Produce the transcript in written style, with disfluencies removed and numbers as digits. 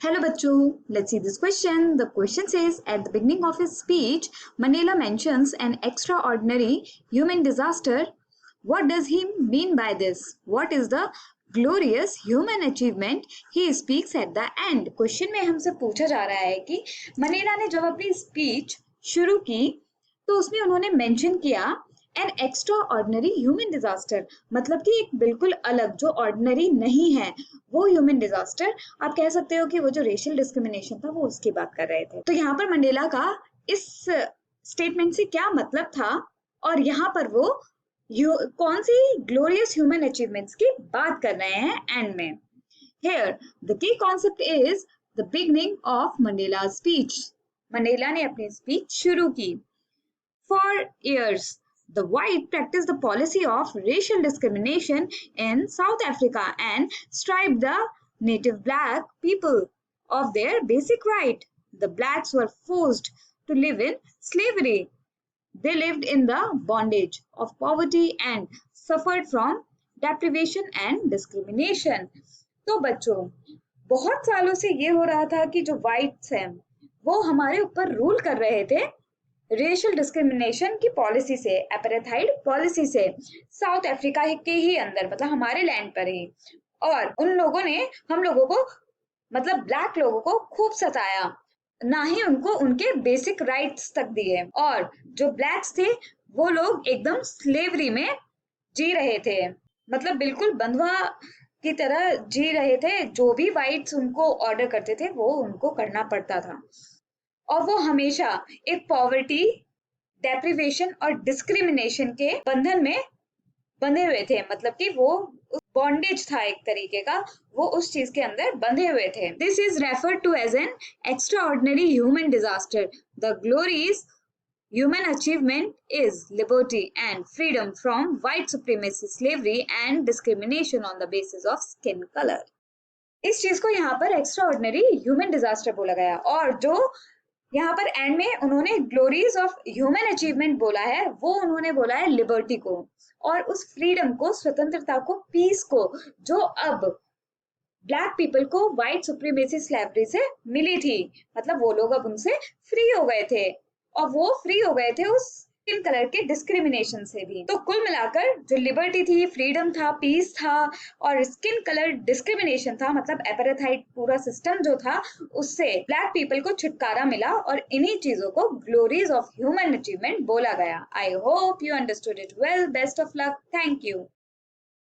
Hello bachcho, let's see this question. The question says at the beginning of his speech, Mandela mentions an extraordinary human disaster. What does he mean by this? What is the glorious human achievement he speaks at the end? Question में हमसे पूछा जा रहा है कि Manila ने जब अपनी स्पीच शुरू की तो उसमें उन्होंने मेंशन किया N extraordinary human disaster, मतलब कि एक बिल्कुल अलग जो ऑर्डिनरी नहीं है वो ह्यूमन डिजास्टर। आप कह सकते हो कि वो जो रेशियल डिस्क्रिमिनेशन था वो उसकी बात कर रहे थे। तो यहाँ पर मंडेला का इस स्टेटमेंट से क्या मतलब था और यहाँ पर वो कौन सी ग्लोरियस ह्यूमन अचीवमेंट्स की बात कर रहे हैं एंड में। Here, the key concept is the beginning of Mandela's speech. Mandela ने अपनी स्पीच शुरू की। For years, the white practiced the policy of racial discrimination in South Africa and stripped the native black people of their basic right. The blacks were forced to live in slavery. They lived in the bondage of poverty and suffered from deprivation and discrimination. तो बच्चों, बहुत सालों से ये हो रहा था कि जो whites हैं वो हमारे ऊपर रूल कर रहे थे रेशियल डिस्क्रिमिनेशन की पॉलिसी से, एपरेथाइड पॉलिसी से, साउथ अफ्रीका के ही अंदर, मतलब हमारे लैंड पर ही। और उन लोगों ने हम लोगों को, मतलब ब्लैक लोगों को खूब सताया, ना ही उनको उनके बेसिक राइट्स तक दिए। और जो ब्लैक्स थे वो लोग एकदम स्लेवरी में जी रहे थे, मतलब बिल्कुल बंधुआ की तरह जी रहे थे। जो भी वाइट्स उनको ऑर्डर करते थे वो उनको करना पड़ता था और वो हमेशा एक पॉवर्टी, डेप्रिवेशन और डिस्क्रिमिनेशन के बंधन में बंधे हुए थे, मतलब कि वो बॉन्डेज था एक तरीके का, वो उस चीज के अंदर बंधे हुए थे। This is referred to as an extraordinary human disaster. The glories human achievement is liberty and freedom from white supremacy, slavery and discrimination on the basis of skin color. इस चीज को यहाँ पर एक्स्ट्रा ऑर्डिनरी ह्यूमन डिजास्टर बोला गया। और जो यहाँ पर एंड में उन्होंने ग्लोरीज ऑफ ह्यूमन अचीवमेंट बोला है वो उन्होंने बोला है लिबर्टी को और उस फ्रीडम को, स्वतंत्रता को, पीस को, जो अब ब्लैक पीपल को व्हाइट सुप्रीमेसी स्लेवरी से मिली थी। मतलब वो लोग अब उनसे फ्री हो गए थे और वो फ्री हो गए थे उस स्किन कलर के डिस्क्रिमिनेशन से भी। तो कुल मिलाकर जो लिबर्टी थी, फ्रीडम था, पीस था और स्किन कलर डिस्क्रिमिनेशन था, मतलब एपरेथाइड पूरा सिस्टम जो था, उससे ब्लैक पीपल को छुटकारा मिला और इन्हीं चीजों को ग्लोरीज ऑफ ह्यूमन अचीवमेंट बोला गया। I hope you understood it well. Best of luck. Thank you.